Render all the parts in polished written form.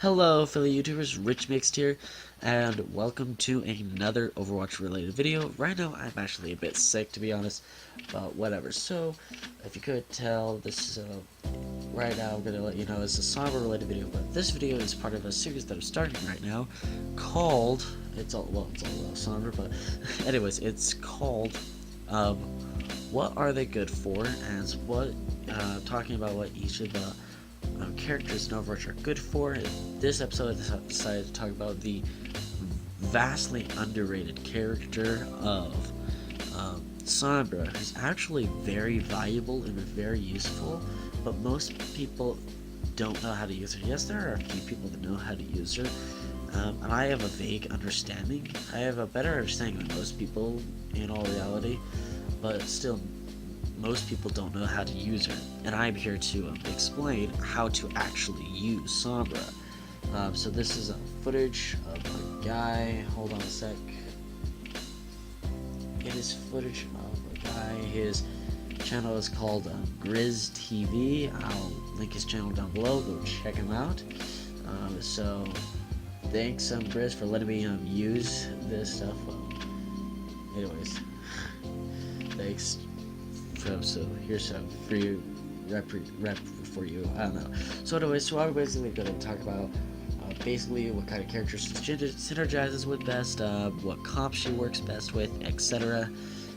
Hello fellow YouTubers, Rich Mixed here, and welcome to another Overwatch related video. Right now I'm actually a bit sick, to be honest, but whatever. So, if you could tell, this right now I'm gonna let you know it's a Sombra related video, but this video is part of a series that I'm starting right now called, it's all Sombra, but anyways, it's called, What Are They Good For? And talking about what each of the characters in Overwatch are good for. In this episode, I decided to talk about the vastly underrated character of Sombra, who's actually very valuable and very useful, but most people don't know how to use her. Yes, there are a few people that know how to use her, and I have a vague understanding. I have a better understanding than most people in all reality, but still, most people don't know how to use her, and I'm here to explain how to actually use Sombra. So this is footage of a guy. Hold on a sec. It is footage of a guy. His channel is called Grizz TV. I'll link his channel down below. Go check him out. So thanks, Grizz, for letting me use this stuff. Anyways, thanks. So here's some free rep for you. I don't know. So anyways, so I'm basically going to talk about basically what kind of characters she synergizes with best, what comp she works best with, etc.,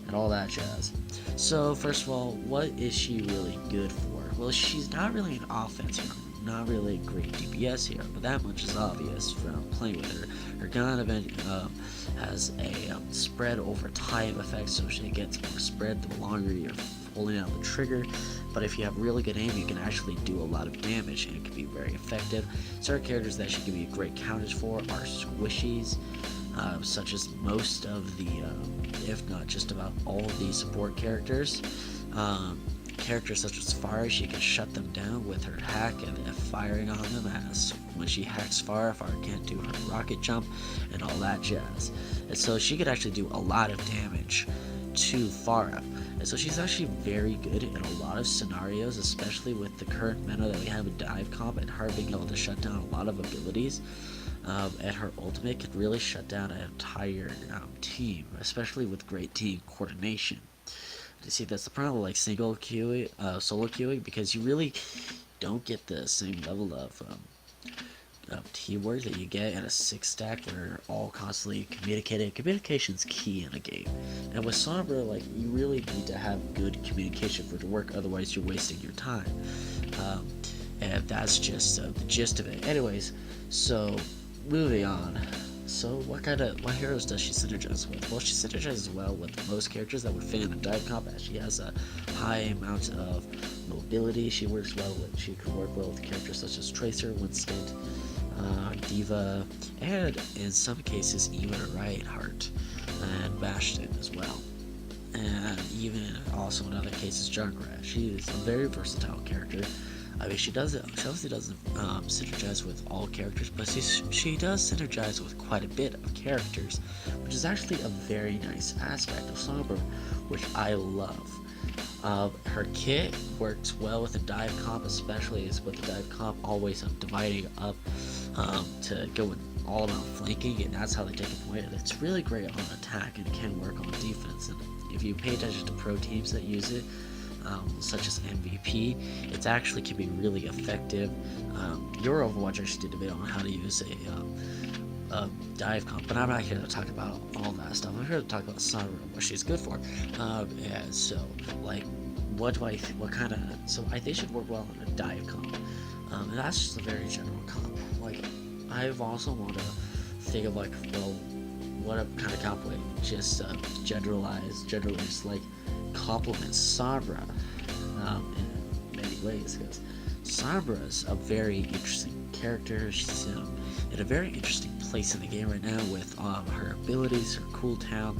and all that jazz. So first of all, what is she really good for? Well, she's not really an offense hero, not really a great DPS hero, but that much is obvious from playing with her. Her gun event has a spread over time effect, so she gets more spread the longer you're holding out the trigger. But if you have really good aim, you can actually do a lot of damage, and it can be very effective. Certain characters that she can be great counters for are squishies, such as most of the, if not just about all of the support characters. Characters such as Fire, she can shut them down with her hack and firing on them, as when she hacks Fire can't do her rocket jump and all that jazz. And so she could actually do a lot of damage to Farah. And so she's actually very good in a lot of scenarios, especially with the current meta that we have in Dive Comp, and her being able to shut down a lot of abilities. And her ultimate can really shut down an entire team, especially with great team coordination. You see, that's the problem with like solo queuing, because you really don't get the same level of teamwork that you get in a 6-stack where you're all constantly communicating. Communication's key in a game, and with Sombra, like, you really need to have good communication for it to work, otherwise you're wasting your time. And that's just the gist of it. Anyways, so moving on. So what heroes does she synergize with? Well, she synergizes well with most characters that would fit in a dive comp, as she has a high amount of mobility. She can work well with characters such as Tracer, Winston, Diva, and in some cases even Reinhardt and Bastion as well. And even also in other cases Junkrat. She is a very versatile character. I mean, she obviously doesn't synergize with all characters, but she does synergize with quite a bit of characters, which is actually a very nice aspect of Sombra, which I love. Her kit works well with the dive comp, especially as with the dive comp always dividing up to go with all about flanking, and that's how they take a point. And it's really great on attack, and it can work on defense. And if you pay attention to pro teams that use it, such as MVP, it actually can be really effective. Your Overwatch actually did a video on how to use a dive comp, but I'm not here to talk about all that stuff. I'm here to talk about Sombra and what she's good for. And so, like, what kind of? So I think she'd work well in a dive comp. And that's just a very general comp. Like, I've also want to think of, like, well, what kind of comp would just generally just like complements Sombra in many ways, because Sombra is a very interesting character. She's in a very interesting place in the game right now with her abilities, her cooldown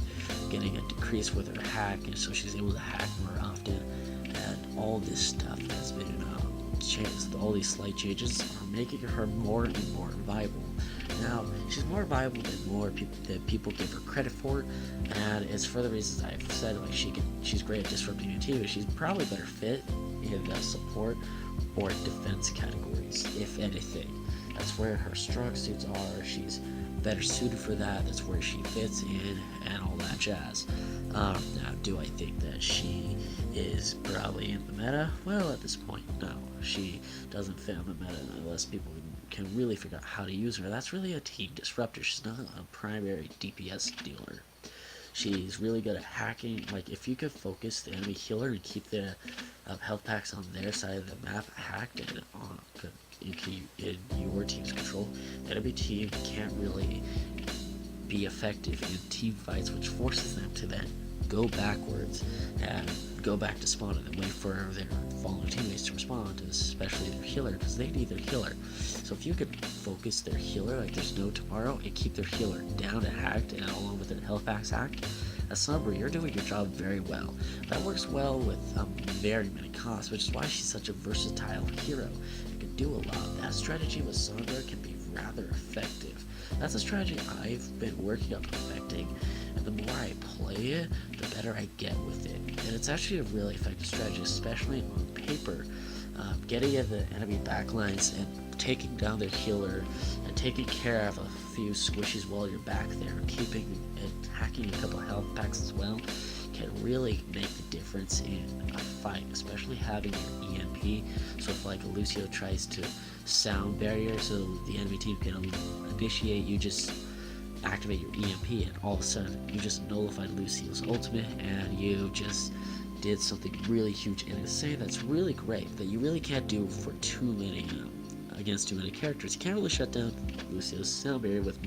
getting a decrease with her hack, and so she's able to hack more often, and all this stuff has been changed. All these slight changes are making her more and more viable. Now, she's more viable than people give her credit for, and it's for the reasons I've said. Like, she's great at disrupting a team, but she's probably better fit in the support or defense categories, if anything. That's where her strong suits are. She's better suited for that. That's where she fits in and all that jazz. Now, do I think that she is probably in the meta? Well, at this point, no. She doesn't fit in the meta unless people can really figure out how to use her. That's really a team disruptor. She's not a primary DPS dealer. She's really good at hacking. Like, if you could focus the enemy healer and keep the health packs on their side of the map hacked and in your team's control, the enemy team can't really be effective in team fights, which forces them to then go backwards and go back to spawn and then wait for their fallen teammates to respond, especially their healer, because they need their healer. So if you could focus their healer like there's no tomorrow and keep their healer down and hacked and along with their health packs hacked, as Sombra, you're doing your job very well. That works well with very many costs, which is why she's such a versatile hero. You can do a lot. That strategy with Sombra can be rather effective. That's a strategy I've been working on perfecting, and the more I play it, the better I get with it. And it's actually a really effective strategy, especially on paper. Getting in the enemy backlines and taking down their healer and taking care of a few squishies while you're back there, keeping and hacking a couple health packs as well, can really make the difference in a fight, especially having your EMP. So if like Lucio tries to sound barrier so the enemy team can initiate, you just activate your EMP and all of a sudden you just nullified Lucio's ultimate and you just did something really huge and insane. That's really great that you really can't do for too many against too many characters. You can't really shut down Lucio's sound barrier with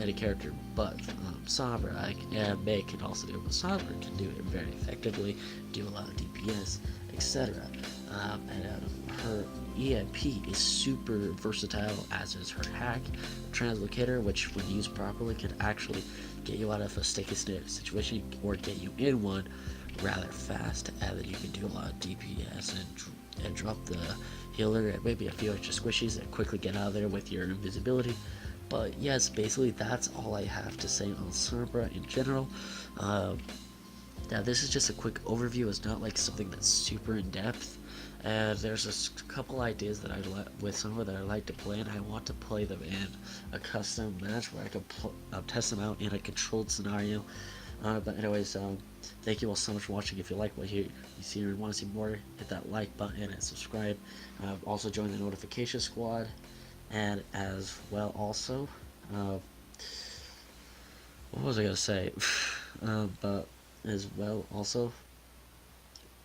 any character, but Sombra and May can also do it. But Sombra can do it very effectively, do a lot of DPS, etc. Her EMP is super versatile, as is her hack. Translocator, which when used properly can actually get you out of a sticky situation or get you in one rather fast, and then you can do a lot of DPS and drop the healer and maybe a few extra squishies and quickly get out of there with your invisibility. But yes, basically that's all I have to say on Sombra in general. Now this is just a quick overview. It's not like something that's super in depth. And there's a couple ideas that with Sombra that I like to play, and I want to play them in a custom match where I can test them out in a controlled scenario. But anyways, thank you all so much for watching. If you like what you see and want to see more, hit that like button and subscribe. Also join the notification squad, and as well also, what was I gonna say? But as well also,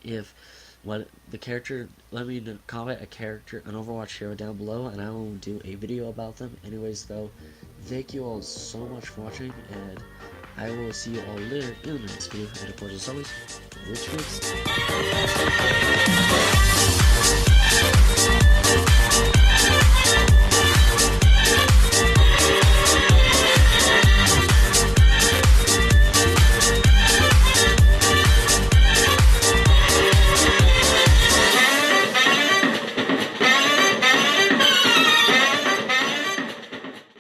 if what the character, let me comment a character, an Overwatch hero down below, and I will do a video about them. Anyways though, thank you all so much for watching, and I will see you all later in the next video. And of course, as always, which makes